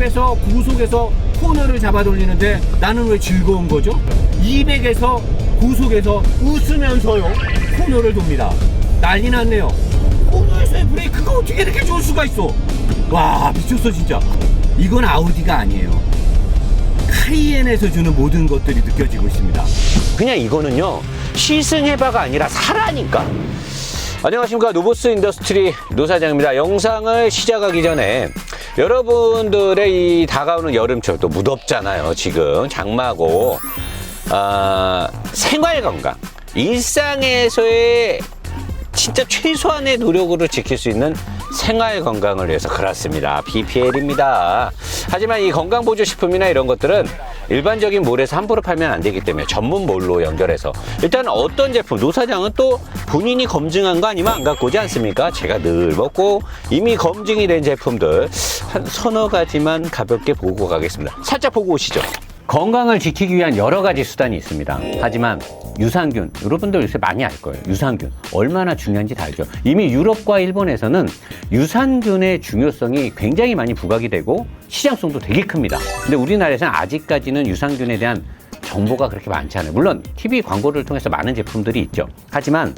110에서 고속에서 코너를 잡아 돌리는데 나는 왜 즐거운 거죠? 200에서 고속에서 웃으면서요 코너를 돕니다. 난리 났네요. 코너에서의 브레이크가 어떻게 이렇게 좋을 수가 있어? 와, 미쳤어 진짜. 이건 아우디가 아니에요. 카이엔에서 주는 모든 것들이 느껴지고 있습니다. 그냥 이거는요, 시승해봐가 아니라 사라니까. 안녕하십니까, 노보스 인더스트리 노사장입니다. 영상을 시작하기 전에 여러분들의 이 다가오는 여름철, 또 무덥잖아요. 지금 장마고, 생활 건강, 일상에서의 진짜 최소한의 노력으로 지킬 수 있는 생활 건강을 위해서 그렇습니다. BPL입니다. 하지만 이 건강보조식품이나 이런 것들은 일반적인 몰에서 함부로 팔면 안 되기 때문에 전문 몰로 연결해서 일단 어떤 제품, 노사장은 또 본인이 검증한 거 아니면 안 갖고 오지 않습니까? 제가 늘 먹고 이미 검증이 된 제품들 한 서너 가지만 가볍게 보고 가겠습니다. 살짝 보고 오시죠. 건강을 지키기 위한 여러 가지 수단이 있습니다. 하지만 유산균, 여러분들 요새 많이 알 거예요. 유산균 얼마나 중요한지 다 알죠. 이미 유럽과 일본에서는 유산균의 중요성이 굉장히 많이 부각이 되고 시장성도 되게 큽니다. 근데 우리나라에서는 아직까지는 유산균에 대한 정보가 그렇게 많지 않아요. 물론 TV 광고를 통해서 많은 제품들이 있죠. 하지만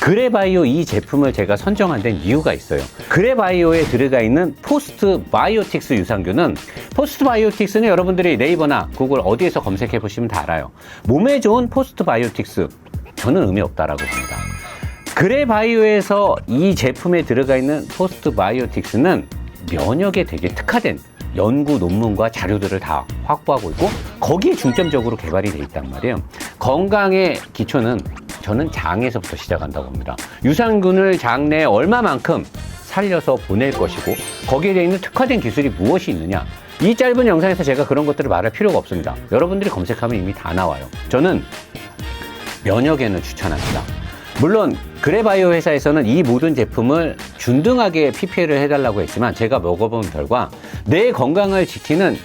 그래바이오 이 제품을 제가 선정한 데는 이유가 있어요. 그래바이오에 들어가 있는 포스트바이오틱스 유산균은, 포스트바이오틱스는 여러분들이 네이버나 구글 어디에서 검색해 보시면 다 알아요. 몸에 좋은 포스트바이오틱스, 저는 의미 없다라고 봅니다. 그래바이오에서 이 제품에 들어가 있는 포스트바이오틱스는 면역에 되게 특화된 연구 논문과 자료들을 다 확보하고 있고 거기에 중점적으로 개발이 돼 있단 말이에요. 건강의 기초는 저는 장에서부터 시작한다고 봅니다. 유산균을 장 내에 얼마만큼 살려서 보낼 것이고 거기에 되어 있는 특화된 기술이 무엇이 있느냐, 이 짧은 영상에서 제가 그런 것들을 말할 필요가 없습니다. 여러분들이 검색하면 이미 다 나와요. 저는 면역에는 추천합니다. 물론 그래바이오 회사에서는 이 모든 제품을 균등하게 PPL을 해달라고 했지만 제가 먹어본 결과 내 건강을 지키는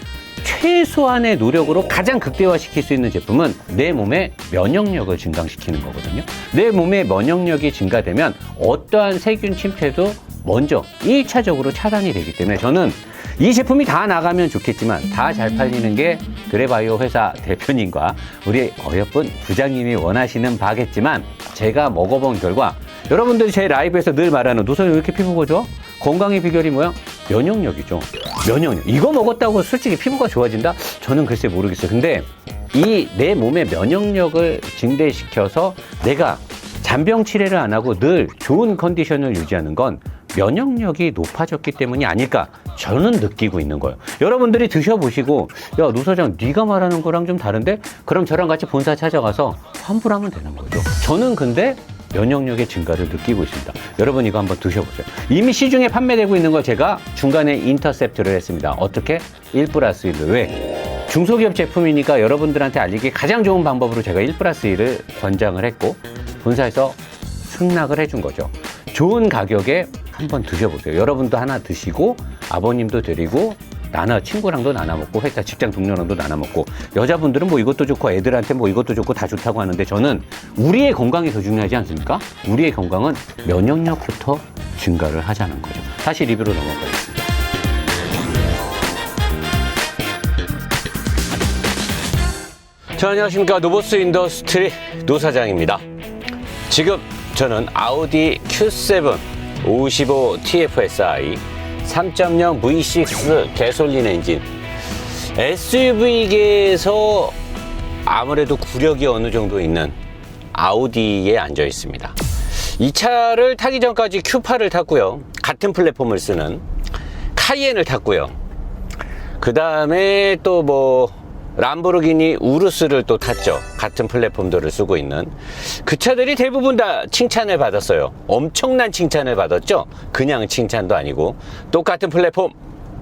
최소한의 노력으로 가장 극대화시킬 수 있는 제품은 내 몸의 면역력을 증강시키는 거거든요. 내 몸의 면역력이 증가되면 어떠한 세균 침투도 먼저 1차적으로 차단이 되기 때문에 저는 이 제품이 다 나가면 좋겠지만 다 잘 팔리는 게 그래바이오 회사 대표님과 우리 어여쁜 부장님이 원하시는 바겠지만 제가 먹어본 결과, 여러분들이 제 라이브에서 늘 말하는 노선이 왜 이렇게 피부가 좋아? 건강의 비결이 뭐야? 면역력이죠. 면역력. 이거 먹었다고 솔직히 피부가 좋아진다? 저는 글쎄 모르겠어요. 근데 이 내 몸의 면역력을 증대시켜서 내가 잔병 치레를 안 하고 늘 좋은 컨디션을 유지하는 건 면역력이 높아졌기 때문이 아닐까 저는 느끼고 있는 거예요. 여러분들이 드셔보시고 야 노사장 네가 말하는 거랑 좀 다른데? 그럼 저랑 같이 본사 찾아가서 환불하면 되는 거죠. 저는 근데 면역력의 증가를 느끼고 있습니다. 여러분 이거 한번 드셔보세요. 이미 시중에 판매되고 있는 걸 제가 중간에 인터셉트를 했습니다. 어떻게? 1+1을. 왜? 중소기업 제품이니까 여러분들한테 알리기 가장 좋은 방법으로 제가 1+1을 권장을 했고 본사에서 승낙을 해준 거죠. 좋은 가격에 한번 드셔보세요. 여러분도 하나 드시고 아버님도 드리고 친구랑도 나눠 먹고 회사 직장 동료랑도 나눠 먹고, 여자분들은 뭐 이것도 좋고 애들한테 뭐 이것도 좋고 다 좋다고 하는데 저는 우리의 건강이 더 중요하지 않습니까? 우리의 건강은 면역력부터 증가를 하자는 거죠. 다시 리뷰로 넘어가겠습니다. 자, 안녕하십니까, 노보스 인더스트리 노사장입니다. 지금 저는 아우디 Q7 55 TFSI 3.0 V6 가솔린 엔진 SUV계에서 아무래도 구력이 어느 정도 있는 아우디에 앉아 있습니다. 이 차를 타기 전까지 Q8을 탔고요. 같은 플랫폼을 쓰는 카이엔을 탔고요. 그 다음에 또 뭐 람보르기니 우루스를 또 탔죠. 같은 플랫폼들을 쓰고 있는 그 차들이 대부분 다 칭찬을 받았어요. 엄청난 칭찬을 받았죠. 그냥 칭찬도 아니고 똑같은 플랫폼,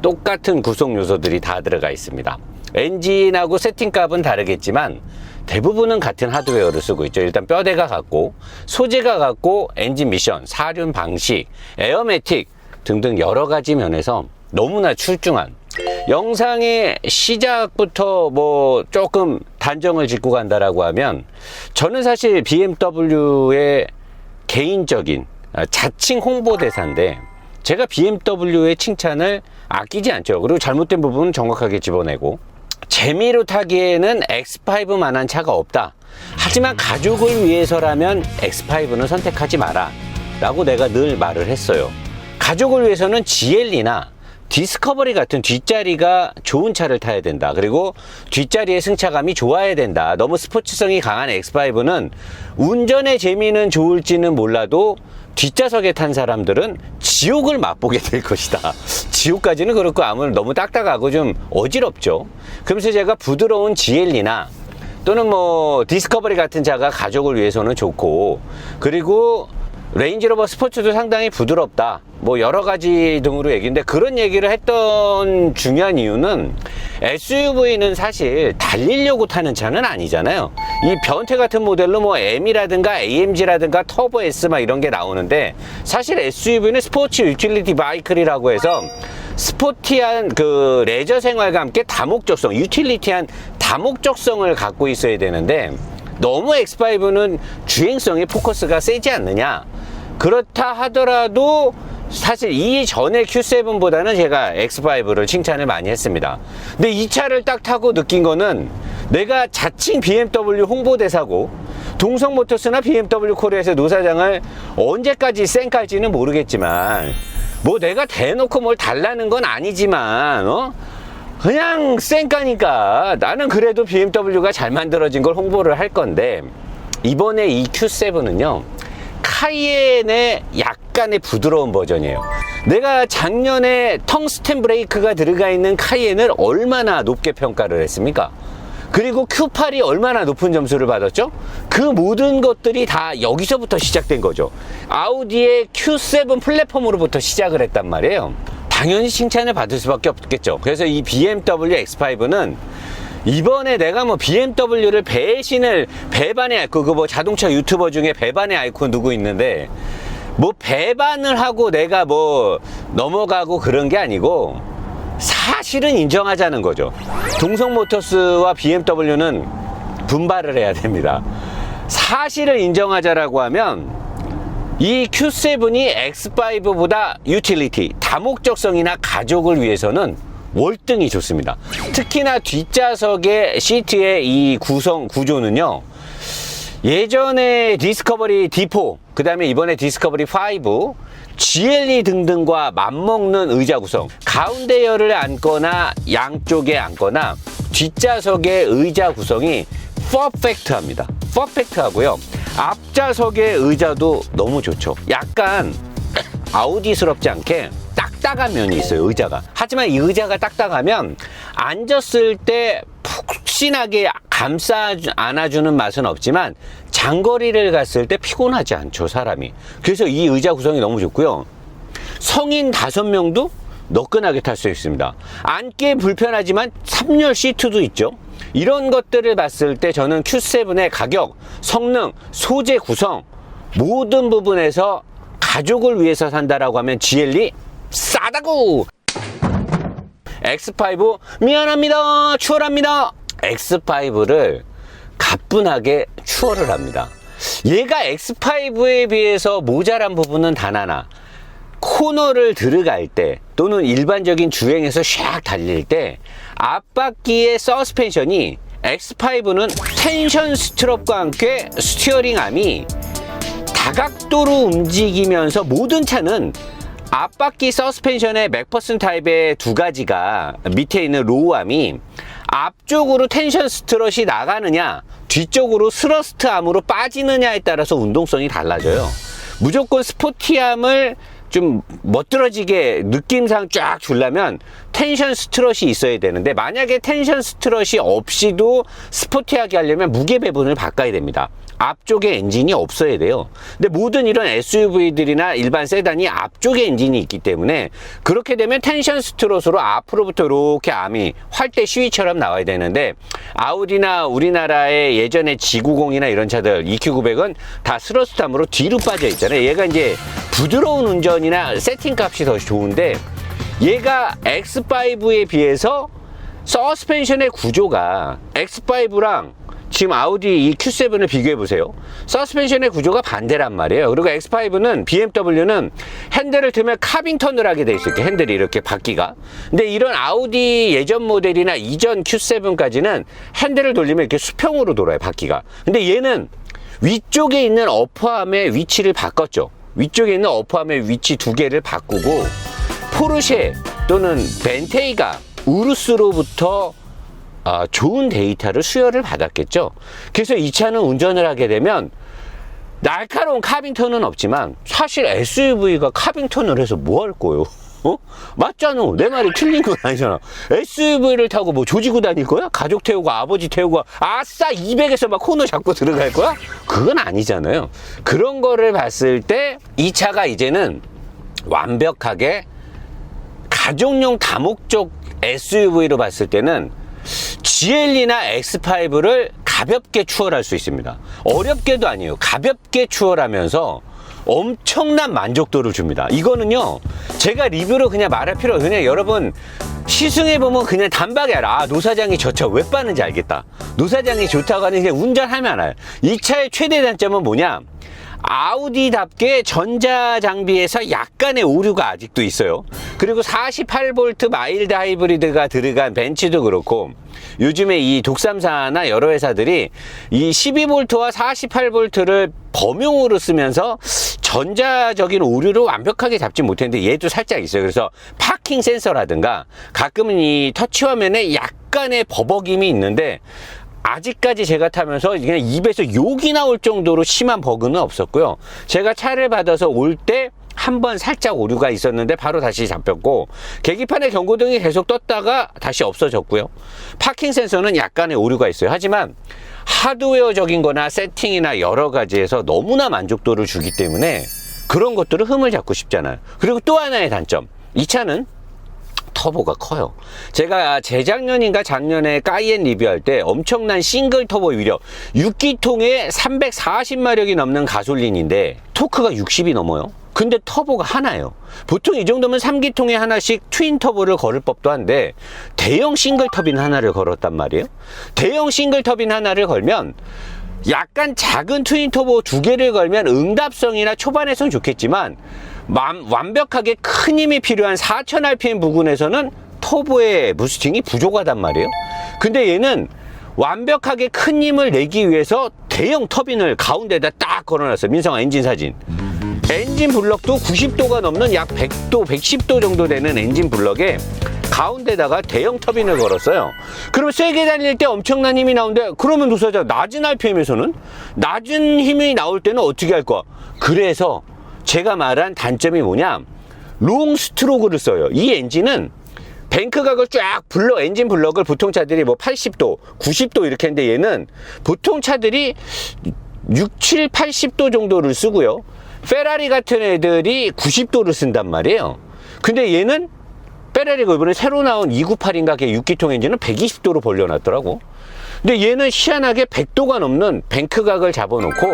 똑같은 구성 요소들이 다 들어가 있습니다. 엔진하고 세팅값은 다르겠지만 대부분은 같은 하드웨어를 쓰고 있죠. 일단 뼈대가 같고 소재가 같고 엔진 미션, 사륜 방식, 에어매틱 등등 여러 가지 면에서 너무나 출중한, 영상의 시작부터 뭐 조금 단정을 짓고 간다라고 하면 저는 사실 BMW의 개인적인 자칭 홍보대사인데 제가 BMW의 칭찬을 아끼지 않죠. 그리고 잘못된 부분은 정확하게 집어내고, 재미로 타기에는 X5만한 차가 없다. 하지만 가족을 위해서라면 X5는 선택하지 마라 라고 내가 늘 말을 했어요. 가족을 위해서는 GLE나 디스커버리 같은 뒷자리가 좋은 차를 타야 된다. 그리고 뒷자리의 승차감이 좋아야 된다. 너무 스포츠성이 강한 X5는 운전의 재미는 좋을지는 몰라도 뒷좌석에 탄 사람들은 지옥을 맛보게 될 것이다. 지옥까지는 그렇고 아무래도 너무 딱딱하고 좀 어지럽죠. 그러면서 제가 부드러운 GLE나 또는 뭐 디스커버리 같은 차가 가족을 위해서는 좋고, 그리고 레인지로버 스포츠도 상당히 부드럽다, 뭐 여러 가지 등으로 얘기인데, 그런 얘기를 했던 중요한 이유는 SUV는 사실 달리려고 타는 차는 아니잖아요. 이 변태 같은 모델로 뭐 M이라든가 AMG라든가 터보 S 막 이런 게 나오는데, 사실 SUV는 스포츠 유틸리티 바이클이라고 해서 스포티한 그 레저 생활과 함께 다목적성, 유틸리티한 다목적성을 갖고 있어야 되는데, 너무 X5는 주행성의 포커스가 세지 않느냐. 그렇다 하더라도 사실 이전의 Q7보다는 제가 X5를 칭찬을 많이 했습니다. 근데 이 차를 딱 타고 느낀 거는, 내가 자칭 BMW 홍보대사고 동성모터스나 BMW 코리아에서 노사장을 언제까지 쌩깔지는 모르겠지만, 뭐 내가 대놓고 뭘 달라는 건 아니지만 그냥 쌩까니까 나는 그래도 BMW가 잘 만들어진 걸 홍보를 할 건데, 이번에 이 Q7은요 카이엔의 약간의 부드러운 버전이에요. 내가 작년에 텅스텐 브레이크가 들어가 있는 카이엔을 얼마나 높게 평가를 했습니까? 그리고 Q8이 얼마나 높은 점수를 받았죠? 그 모든 것들이 다 여기서부터 시작된 거죠. 아우디의 Q7 플랫폼으로부터 시작을 했단 말이에요. 당연히 칭찬을 받을 수밖에 없겠죠. 그래서 이 BMW X5는 이번에 내가 뭐 BMW를 배반의 그 뭐 자동차 유튜버 중에 배반의 아이콘 누구 있는데, 뭐 배반을 하고 내가 뭐 넘어가고 그런 게 아니고 사실은 인정하자는 거죠. 동성모터스와 BMW는 분발을 해야 됩니다. 사실을 인정하자라고 하면 이 Q7이 X5보다 유틸리티, 다목적성이나 가족을 위해서는 월등히 좋습니다. 특히나 뒷좌석의 시트의 이 구조는요, 예전에 디스커버리 D4, 그 다음에 이번에 디스커버리 5, GLE 등등과 맞먹는 의자 구성, 가운데 열을 앉거나 양쪽에 앉거나 뒷좌석의 의자 구성이 퍼펙트합니다. 퍼펙트하고요, 앞좌석의 의자도 너무 좋죠. 약간 아우디스럽지 않게 딱딱한 면이 있어요, 의자가. 하지만 이 의자가 딱딱하면 앉았을 때 푹신하게 안아주는 맛은 없지만 장거리를 갔을 때 피곤하지 않죠, 사람이. 그래서 이 의자 구성이 너무 좋고요, 성인 5명도 너끈하게 탈 수 있습니다. 앉기 불편하지만 3열 시트도 있죠. 이런 것들을 봤을 때 저는 Q7의 가격, 성능, 소재 구성 모든 부분에서 가족을 위해서 산다라고 하면 GLE 싸다고! X5 미안합니다, 추월합니다. X5를 가뿐하게 추월을 합니다. 얘가 X5에 비해서 모자란 부분은 단 하나, 코너를 들어갈 때 또는 일반적인 주행에서 샥 달릴 때 앞바퀴의 서스펜션이, X5는 텐션 스트럽과 함께 스티어링 암이 다각도로 움직이면서, 모든 차는 앞바퀴 서스펜션의 맥퍼슨 타입의 두 가지가 밑에 있는 로우암이 앞쪽으로 텐션 스트럿이 나가느냐 뒤쪽으로 스러스트 암으로 빠지느냐에 따라서 운동성이 달라져요. 무조건 스포티함을 좀 멋들어지게 느낌상 쫙 주려면 텐션 스트럿이 있어야 되는데, 만약에 텐션 스트럿이 없이도 스포티하게 하려면 무게 배분을 바꿔야 됩니다. 앞쪽에 엔진이 없어야 돼요. 근데 모든 이런 SUV들이나 일반 세단이 앞쪽에 엔진이 있기 때문에, 그렇게 되면 텐션 스트롯으로 앞으로부터 이렇게 암이 활대 시위처럼 나와야 되는데, 아우디나 우리나라의 예전에 G90이나 이런 차들 EQ900은 다 스러스트함으로 뒤로 빠져 있잖아요. 얘가 이제 부드러운 운전이나 세팅 값이 더 좋은데, 얘가 X5에 비해서 서스펜션의 구조가 X5랑 지금 아우디 이 Q7을 비교해 보세요. 서스펜션의 구조가 반대란 말이에요. 그리고 X5는 BMW는 핸들을 들면 카빙턴을 하게 돼 있어요. 핸들이 이렇게 바퀴가. 근데 이런 아우디 예전 모델이나 이전 Q7까지는 핸들을 돌리면 이렇게 수평으로 돌아요, 바퀴가. 근데 얘는 위쪽에 있는 어퍼암의 위치를 바꿨죠. 위쪽에 있는 어퍼암의 위치 두 개를 바꾸고 포르쉐 또는 벤테이가 우루스로부터 좋은 데이터를 수여를 받았겠죠. 그래서 이 차는 운전을 하게 되면 날카로운 카빙턴은 없지만 사실 SUV가 카빙턴을 해서 뭐 할 거예요? 맞잖아. 내 말이 틀린 건 아니잖아. SUV를 타고 뭐 조지고 다닐 거야? 가족 태우고 아버지 태우고 아싸 200에서 막 코너 잡고 들어갈 거야? 그건 아니잖아요. 그런 거를 봤을 때 이 차가 이제는 완벽하게 가족용 다목적 SUV로 봤을 때는 GLE나 X5를 가볍게 추월할 수 있습니다. 어렵게도 아니에요. 가볍게 추월하면서 엄청난 만족도를 줍니다. 이거는요, 제가 리뷰로 그냥 말할 필요 없어요. 그냥 여러분 시승해보면 그냥 단박에 알아. 노사장이 저 차 왜 빠는지 알겠다. 노사장이 좋다고 하는 그냥 운전하면 알아요. 이 차의 최대 단점은 뭐냐? 아우디답게 전자장비에서 약간의 오류가 아직도 있어요. 그리고 48V 마일드 하이브리드가 들어간 벤츠도 그렇고 요즘에 이 독삼사나 여러 회사들이 이 12V와 48V를 범용으로 쓰면서 전자적인 오류를 완벽하게 잡지 못했는데 얘도 살짝 있어요. 그래서 파킹 센서라든가 가끔은 이 터치 화면에 약간의 버벅임이 있는데 아직까지 제가 타면서 그냥 입에서 욕이 나올 정도로 심한 버그는 없었고요. 제가 차를 받아서 올 때 한 번 살짝 오류가 있었는데 바로 다시 잡혔고 계기판에 경고등이 계속 떴다가 다시 없어졌고요. 파킹 센서는 약간의 오류가 있어요. 하지만 하드웨어적인 거나 세팅이나 여러 가지에서 너무나 만족도를 주기 때문에 그런 것들을 흠을 잡고 싶잖아요. 그리고 또 하나의 단점, 이 차는 터보가 커요. 제가 재작년인가 작년에 까이엔 리뷰할 때 엄청난 싱글 터보 위력 6기통에 340마력이 넘는 가솔린인데 토크가 60이 넘어요. 근데 터보가 하나예요. 보통 이 정도면 3기통에 하나씩 트윈 터보를 걸을 법도 한데 대형 싱글 터빈 하나를 걸었단 말이에요. 대형 싱글 터빈 하나를 걸면 약간 작은 트윈 터보 두 개를 걸면 응답성이나 초반에선 좋겠지만 완벽하게 큰 힘이 필요한 4000rpm 부근에서는 터보의 부스팅이 부족하단 말이에요. 근데 얘는 완벽하게 큰 힘을 내기 위해서 대형 터빈을 가운데다 딱 걸어놨어요. 민성아, 엔진 사진. 엔진 블럭도 90도가 넘는 약 100도, 110도 정도 되는 엔진 블럭에 가운데다가 대형 터빈을 걸었어요. 그러면 세게 달릴 때 엄청난 힘이 나오는데 그러면 노사자 낮은 RPM에서는 낮은 힘이 나올 때는 어떻게 할 거야? 그래서 제가 말한 단점이 뭐냐? 롱 스트로크를 써요. 이 엔진은 뱅크각을 쫙 엔진 블럭을 보통 차들이 뭐 80도, 90도 이렇게 했는데 얘는 보통 차들이 6, 7, 80도 정도를 쓰고요. 페라리 같은 애들이 90도를 쓴단 말이에요. 근데 얘는 페라리가 이번에 새로 나온 298인가 걔 6기통 엔진은 120도로 벌려놨더라고. 근데 얘는 희한하게 100도가 넘는 뱅크각을 잡아놓고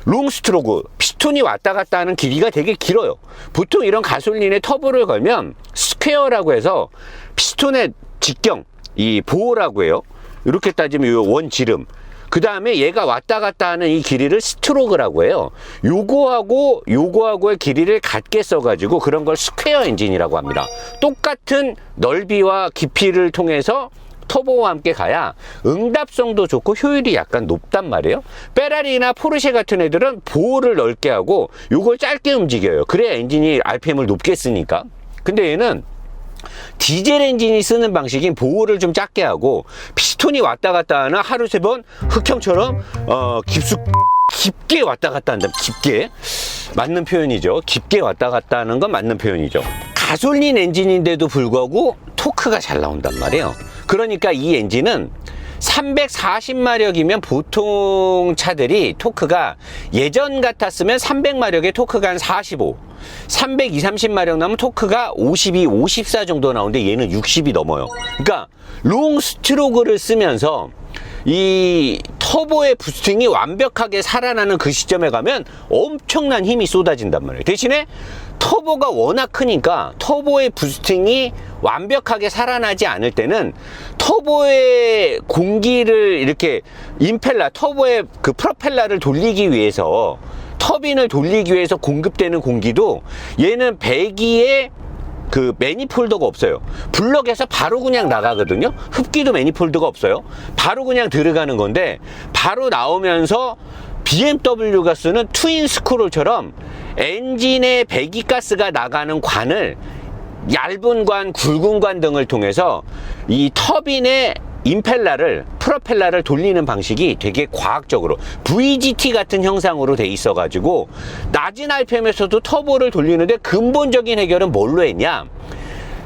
롱 스트로크, 피스톤이 왔다 갔다 하는 길이가 되게 길어요. 보통 이런 가솔린에 터보를 걸면 스퀘어라고 해서 피스톤의 직경, 이 보호라고 해요. 이렇게 따지면 요 원지름. 그 다음에 얘가 왔다 갔다 하는 이 길이를 스트로크라고 해요. 요거하고의 길이를 같게 써가지고 그런 걸 스퀘어 엔진이라고 합니다. 똑같은 넓이와 깊이를 통해서 터보와 함께 가야 응답성도 좋고 효율이 약간 높단 말이에요. 페라리나 포르쉐 같은 애들은 보호를 넓게 하고 요걸 짧게 움직여요. 그래야 엔진이 RPM을 높게 쓰니까. 근데 얘는 디젤 엔진이 쓰는 방식인 보호를 좀 작게 하고 피스톤이 왔다 갔다 하는 하루 세 번 흑형처럼 깊게 왔다 갔다 한다. 깊게 맞는 표현이죠. 깊게 왔다 갔다 하는 건 맞는 표현이죠. 가솔린 엔진인데도 불구하고 토크가 잘 나온단 말이에요. 그러니까 이 엔진은 340마력이면 보통 차들이 토크가 예전 같았으면 300마력에 토크가 한 45, 320, 30마력 나면 토크가 52, 54 정도 나오는데 얘는 60이 넘어요. 그러니까 롱 스트로크를 쓰면서 이 터보의 부스팅이 완벽하게 살아나는 그 시점에 가면 엄청난 힘이 쏟아진단 말이에요. 대신에 터보가 워낙 크니까 터보의 부스팅이 완벽하게 살아나지 않을 때는 터보의 공기를 이렇게 임펠러, 터보의 그 프로펠러를 돌리기 위해서, 터빈을 돌리기 위해서 공급되는 공기도 얘는 배기에 그 매니폴더가 없어요. 블럭에서 바로 그냥 나가거든요. 흡기도 매니폴드가 없어요. 바로 그냥 들어가는 건데, 바로 나오면서 BMW가 쓰는 트윈 스크롤처럼 엔진의 배기가스가 나가는 관을 얇은 관, 굵은 관 등을 통해서 이 터빈의 임펠러를, 프로펠러를 돌리는 방식이 되게 과학적으로 VGT 같은 형상으로 돼 있어 가지고 낮은 RPM에서도 터보를 돌리는데 근본적인 해결은 뭘로 했냐,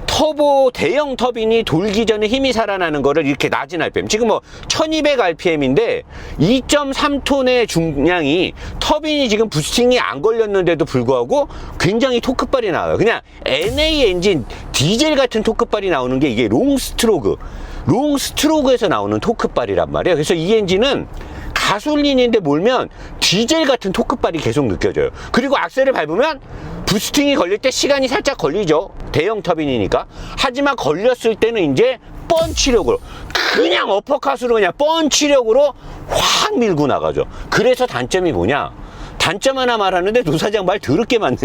터보 대형 터빈이 돌기 전에 힘이 살아나는 거를 이렇게 낮은 RPM, 지금 뭐 1200rpm인데 2.3톤의 중량이, 터빈이 지금 부스팅이 안 걸렸는데도 불구하고 굉장히 토크발이 나와요. 그냥 NA 엔진 디젤 같은 토크발이 나오는 게 이게 롱스트로크에서 나오는 토크발이란 말이에요. 그래서 이 엔진은 가솔린인데 몰면 디젤 같은 토크발이 계속 느껴져요. 그리고 악셀을 밟으면 부스팅이 걸릴 때 시간이 살짝 걸리죠. 대형 터빈이니까. 하지만 걸렸을 때는 이제 펀치력으로, 그냥 어퍼컷으로 그냥 펀치력으로 확 밀고 나가죠. 그래서 단점이 뭐냐? 단점 하나 말하는데 노사장 말 더럽게 많네.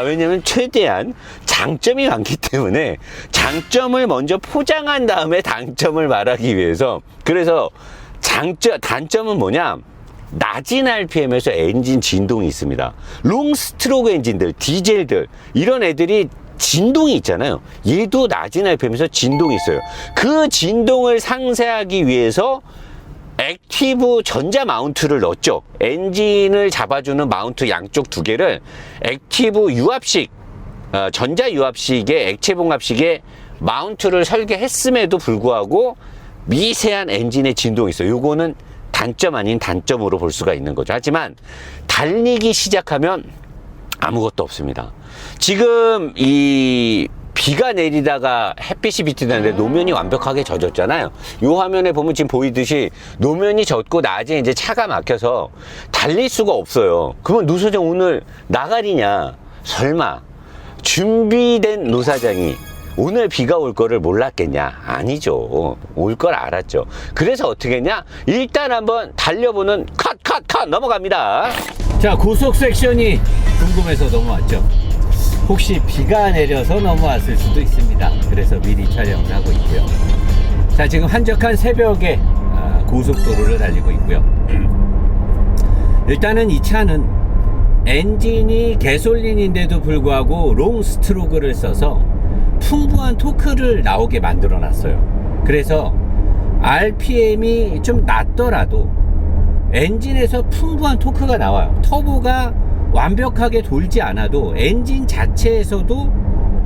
왜냐면 최대한 장점이 많기 때문에 장점을 먼저 포장한 다음에 단점을 말하기 위해서. 그래서 단점은 뭐냐? 낮은 RPM에서 엔진 진동이 있습니다. 롱 스트로크 엔진들, 디젤들, 이런 애들이 진동이 있잖아요. 얘도 낮은 RPM에서 진동이 있어요. 그 진동을 상쇄하기 위해서 액티브 전자 마운트를 넣었죠. 엔진을 잡아주는 마운트 양쪽 두 개를 액티브 유압식, 전자 유압식의 액체 봉합식의 마운트를 설계했음에도 불구하고 미세한 엔진의 진동이 있어요. 요거는 단점 아닌 단점으로 볼 수가 있는 거죠. 하지만 달리기 시작하면 아무것도 없습니다. 지금 이 비가 내리다가 햇빛이 비치는데 노면이 완벽하게 젖었잖아요. 이 화면에 보면 지금 보이듯이 노면이 젖고 낮에 이제 차가 막혀서 달릴 수가 없어요. 그러면 노사장 오늘 나가리냐? 설마 준비된 노사장이 오늘 비가 올 거를 몰랐겠냐? 아니죠. 올 걸 알았죠. 그래서 어떻게 했냐? 일단 한번 달려보는 컷 넘어갑니다. 자, 고속 섹션이 궁금해서 넘어왔죠. 혹시 비가 내려서 넘어왔을 수도 있습니다. 그래서 미리 촬영을 하고 있고요. 자, 지금 한적한 새벽에 고속도로를 달리고 있고요. 일단은 이 차는 엔진이 개솔린인데도 불구하고 롱 스트로크를 써서 풍부한 토크를 나오게 만들어 놨어요. 그래서 RPM이 좀 낮더라도 엔진에서 풍부한 토크가 나와요. 터보가 완벽하게 돌지 않아도 엔진 자체에서도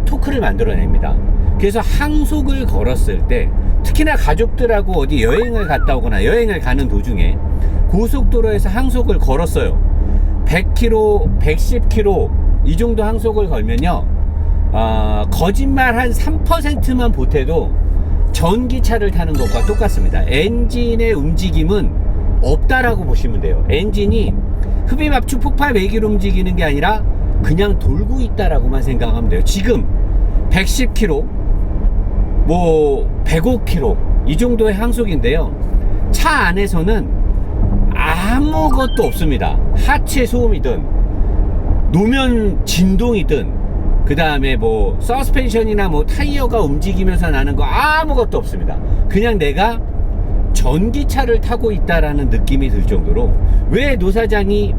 토크를 만들어냅니다. 그래서 항속을 걸었을 때, 특히나 가족들하고 어디 여행을 갔다 오거나 여행을 가는 도중에 고속도로에서 항속을 걸었어요. 100km, 110km 이 정도 항속을 걸면요, 거짓말 한 3%만 보태도 전기차를 타는 것과 똑같습니다. 엔진의 움직임은 없다라고 보시면 돼요. 엔진이 흡입 압축 폭발 배기로 움직이는 게 아니라 그냥 돌고 있다라고만 생각하면 돼요. 지금 110km, 뭐 105km 이 정도의 항속인데요. 차 안에서는 아무것도 없습니다. 하체 소음이든 노면 진동이든 그 다음에 뭐 서스펜션이나 뭐 타이어가 움직이면서 나는 거 아무것도 없습니다. 그냥 내가 전기차를 타고 있다라는 느낌이 들 정도로, 왜 노사장이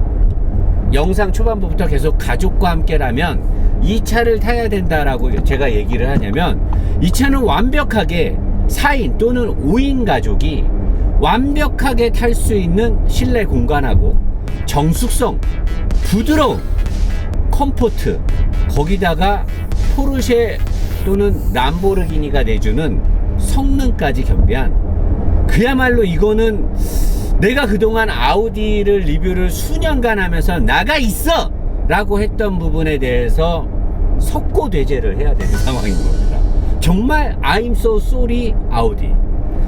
영상 초반부터 계속 가족과 함께라면 이 차를 타야 된다라고 제가 얘기를 하냐면, 이 차는 완벽하게 4인 또는 5인 가족이 완벽하게 탈 수 있는 실내 공간하고 정숙성, 부드러움, 컴포트, 거기다가 포르쉐 또는 람보르기니가 내주는 성능까지 겸비한, 그야말로 이거는 내가 그동안 아우디를 리뷰를 수년간 하면서 나가 있어! 라고 했던 부분에 대해서 석고대죄를 해야 되는 상황인 겁니다. 정말 I'm so sorry 아우디.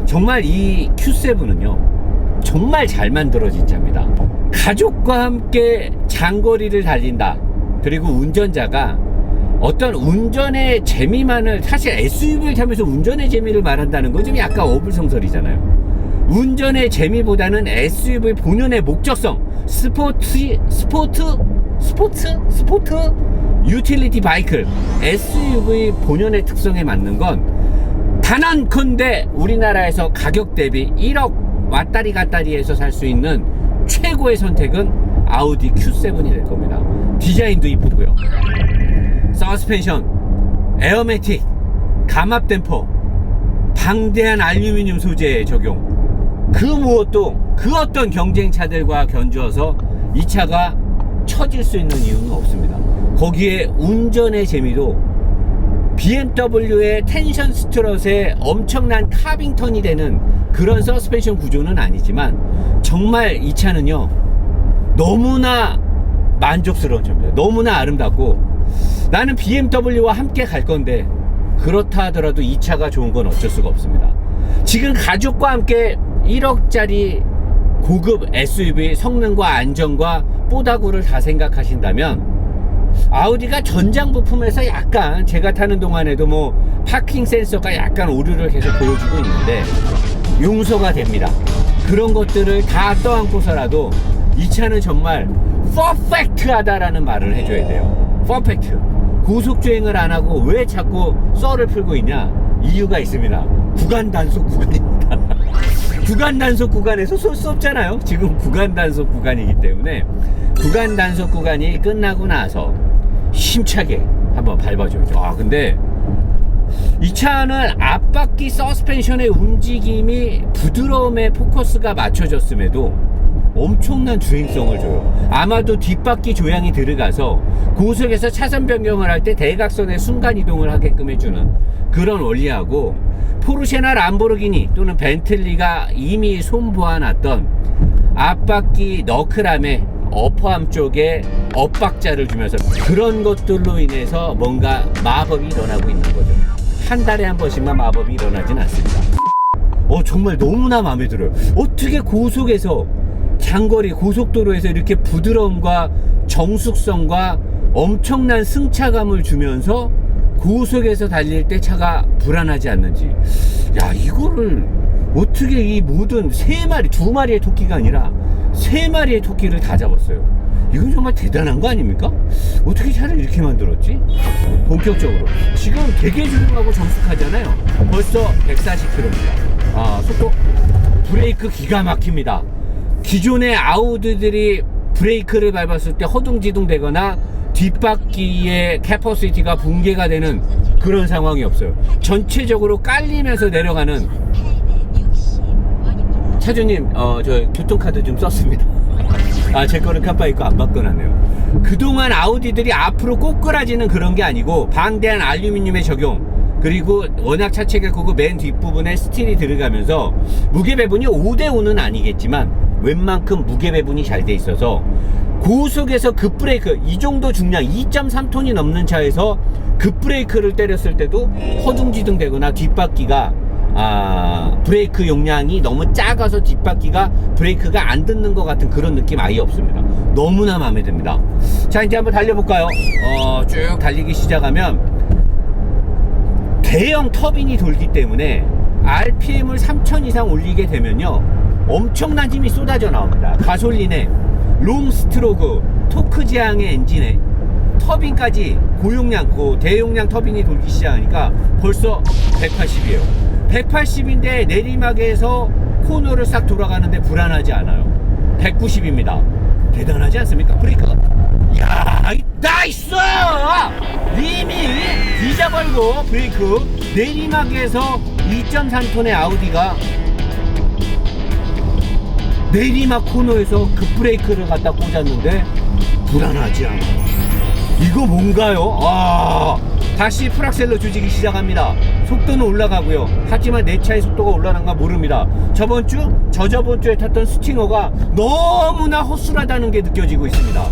정말 이 Q7은요, 정말 잘 만들어진 차입니다. 가족과 함께 장거리를 달린다, 그리고 운전자가 어떤 운전의 재미만을, 사실 SUV를 타면서 운전의 재미를 말한다는 건 좀 약간 어불성설이잖아요. 운전의 재미보다는 SUV 본연의 목적성, 스포트 유틸리티 바이클, SUV 본연의 특성에 맞는 건 단언컨대 우리나라에서 가격 대비 1억 왔다리 갔다리 해서 살 수 있는 최고의 선택은 아우디 Q7이 될 겁니다. 디자인도 이쁘고요, 서스펜션, 에어매틱, 감압 댐퍼, 방대한 알루미늄 소재의 적용, 그 무엇도 그 어떤 경쟁차들과 견주어서 이 차가 처질 수 있는 이유는 없습니다. 거기에 운전의 재미도 BMW의 텐션 스트럿의 엄청난 카빙턴이 되는 그런 서스펜션 구조는 아니지만 정말 이 차는요 너무나 만족스러운 차입니다. 너무나 아름답고, 나는 BMW와 함께 갈 건데 그렇다 하더라도 이 차가 좋은 건 어쩔 수가 없습니다. 지금 가족과 함께 1억짜리 고급 SUV 성능과 안정과 뽀다구를 다 생각하신다면 아우디가 전장 부품에서 약간, 제가 타는 동안에도 뭐 파킹 센서가 약간 오류를 계속 보여주고 있는데 용서가 됩니다. 그런 것들을 다 떠안고서라도 이 차는 정말 퍼펙트하다라는 말을 해줘야 돼요. 퍼펙트. 고속주행을 안 하고 왜 자꾸 썰을 풀고 있냐? 이유가 있습니다. 구간 단속 구간입니다. 구간 단속 구간에서 쏠 수 없잖아요. 지금 구간 단속 구간이기 때문에 구간 단속 구간이 끝나고 나서 힘차게 한번 밟아줘야죠. 근데 이 차는 앞바퀴 서스펜션의 움직임이 부드러움에 포커스가 맞춰졌음에도 엄청난 주행성을 줘요. 아마도 뒷바퀴 조향이 들어가서 고속에서 차선 변경을 할 때 대각선의 순간 이동을 하게끔 해주는 그런 원리하고, 포르쉐나 람보르기니 또는 벤틀리가 이미 손보아놨던 앞바퀴 너클함에 어퍼암 쪽에 엇박자를 주면서 그런 것들로 인해서 뭔가 마법이 일어나고 있는 거죠. 한 달에 한 번씩만 마법이 일어나진 않습니다. 정말 너무나 마음에 들어요. 어떻게 고속에서, 장거리 고속도로에서 이렇게 부드러움과 정숙성과 엄청난 승차감을 주면서 고속에서 달릴 때 차가 불안하지 않는지. 이거를 어떻게 이 모든 두 마리의 토끼가 아니라 3마리의 토끼를 다 잡았어요. 이건 정말 대단한 거 아닙니까? 어떻게 차를 이렇게 만들었지? 본격적으로 지금 되게 조용하고 정숙하잖아요. 벌써 140km입니다. 속도, 브레이크 기가 막힙니다. 기존의 아우디들이 브레이크를 밟았을 때 허둥지둥 되거나 뒷바퀴의 캐퍼시티가 붕괴가 되는 그런 상황이 없어요. 전체적으로 깔리면서 내려가는. 차주님, 저 교통카드 좀 썼습니다. 제 거는 깜빡 잊고 안 바꿔놨네요. 그동안 아우디들이 앞으로 꼬꾸라지는 그런 게 아니고 방대한 알루미늄의 적용, 그리고 워낙 차체가 크고 맨 뒷부분에 스틸이 들어가면서 무게 배분이 5대5는 아니겠지만 웬만큼 무게 배분이 잘 돼 있어서 고속에서 급브레이크, 이 정도 중량 2.3톤이 넘는 차에서 급브레이크를 때렸을 때도 허둥지둥 되거나 뒷바퀴가 브레이크 용량이 너무 작아서 뒷바퀴가 브레이크가 안 듣는 것 같은 그런 느낌 아예 없습니다. 너무나 마음에 듭니다. 자, 이제 한번 달려볼까요? 쭉 달리기 시작하면 대형 터빈이 돌기 때문에 RPM을 3000 이상 올리게 되면요 엄청난 힘이 쏟아져 나옵니다. 가솔린에 롱 스트로크 토크 지향의 엔진에 터빈까지 고용량, 대용량 터빈이 돌기 시작하니까 벌써 180이에요 180인데 내리막에서 코너를 싹 돌아가는데 불안하지 않아요. 190입니다 대단하지 않습니까? 브레이크가, 나이스! 이미 뒤져버리고 브레이크, 내리막에서 2.3톤의 아우디가 내리막 코너에서 급브레이크를 갖다 꽂았는데 불안하지 않아. 이거 뭔가요? 다시 풀악셀러 조직이 시작합니다. 속도는 올라가고요. 하지만 내 차의 속도가 올라간가 모릅니다. 저저번 주에 탔던 스팅어가 너무나 허술하다는 게 느껴지고 있습니다.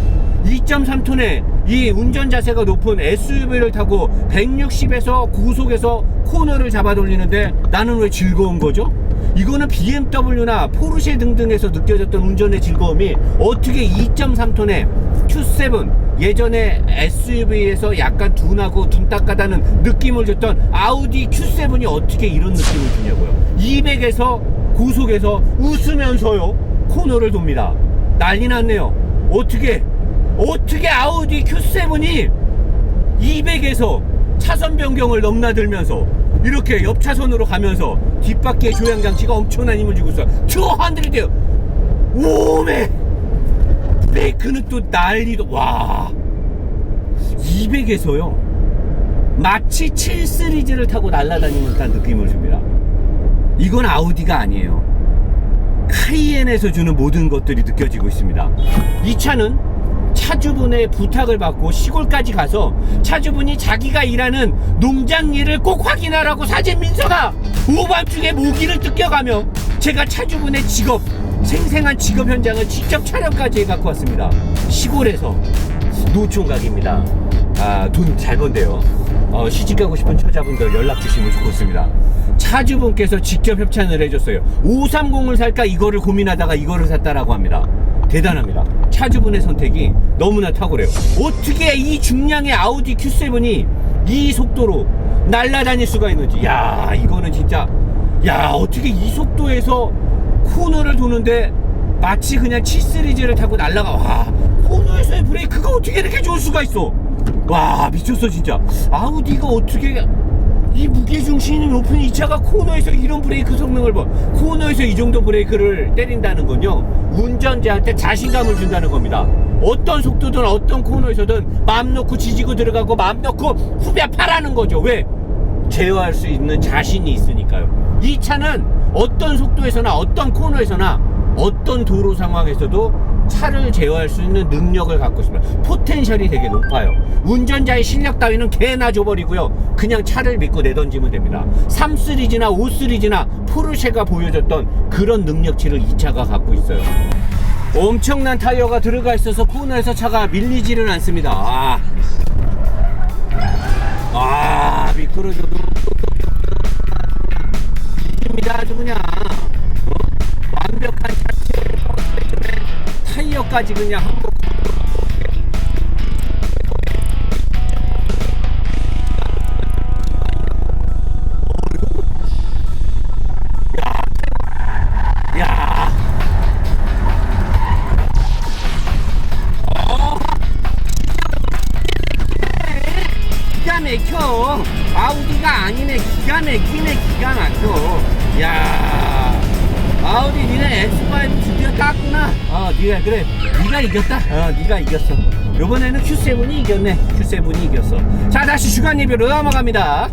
2.3톤의 이 운전 자세가 높은 SUV를 타고 160에서 고속에서 코너를 잡아 돌리는데 나는 왜 즐거운 거죠? 이거는 BMW나 포르쉐 등등에서 느껴졌던 운전의 즐거움이 어떻게 2.3톤의 Q7, 예전에 SUV에서 약간 둔하고 둔딱하다는 느낌을 줬던 아우디 Q7이 어떻게 이런 느낌을 주냐고요. 200에서 고속에서 웃으면서요 코너를 돕니다. 난리 났네요. 어떻게 아우디 Q7이 200에서 차선 변경을 넘나들면서 이렇게 옆 차선으로 가면서 뒷바퀴에 조향장치가 엄청난 힘을 주고 있어요. 200 오메 브레이크는 또 난리도. 와 200에서요 마치 7 시리즈를 타고 날아다니는 듯한 느낌을 줍니다. 이건 아우디가 아니에요. 카이엔에서 주는 모든 것들이 느껴지고 있습니다. 이 차는 차주분의 부탁을 받고 시골까지 가서 차주분이 자기가 일하는 농장 일을 꼭 확인하라고 사진 민서가 오밤중에 모기를 뜯겨가며 제가 차주분의 직업, 생생한 직업 현장을 직접 촬영까지 해갖고 왔습니다. 시골에서 노총각입니다. 돈 잘 번대요. 시집가고 싶은 처자분들 연락 주시면 좋겠습니다. 차주분께서 직접 협찬을 해줬어요. 530을 살까 이거를 고민하다가 이거를 샀다라고 합니다. 대단합니다. 차주분의 선택이 너무나 탁월해요. 어떻게 이 중량의 아우디 Q7이 이 속도로 날아다닐 수가 있는지. 야 이거는 진짜 어떻게 이 속도에서 코너를 도는데 마치 그냥 7 시리즈를 타고 날아가. 와 코너에서의 브레이크가 어떻게 이렇게 좋을 수가 있어. 와 미쳤어 진짜. 아우디가 어떻게 이 무게중심이 높은 이 차가 코너에서 이런 브레이크 성능을 봐. 코너에서 이 정도 브레이크를 때린다는 건요 운전자한테 자신감을 준다는 겁니다. 어떤 속도든 어떤 코너에서든 마음 놓고 지지고 들어가고 마음 놓고 후벼 파라는 거죠. 왜? 제어할 수 있는 자신이 있으니까요. 이 차는 어떤 속도에서나 어떤 코너에서나 어떤 도로 상황에서도 차를 제어할 수 있는 능력을 갖고 있습니다. 포텐셜이 되게 높아요. 운전자의 실력 따위는 개나 줘버리고요 그냥 차를 믿고 내던지면 됩니다. 3 시리즈나 5 시리즈나 포르쉐가 보여줬던 그런 능력치를 이 차가 갖고 있어요. 엄청난 타이어가 들어가 있어서 코너에서 차가 밀리지는 않습니다. 미끄러져도 아주 그냥 완벽한 자체의 타이어까지 그냥 한국 기가 막혀. 아우디가 아니네. 기가 막히네. 기가 막혀. 야 아우디 니네 X5 드디어 땄구나. 네가 이겼다. 네가 이겼어. 요번에는 Q7이 이겼네. Q7이 이겼어. 자 다시 주간 리뷰로 넘어갑니다.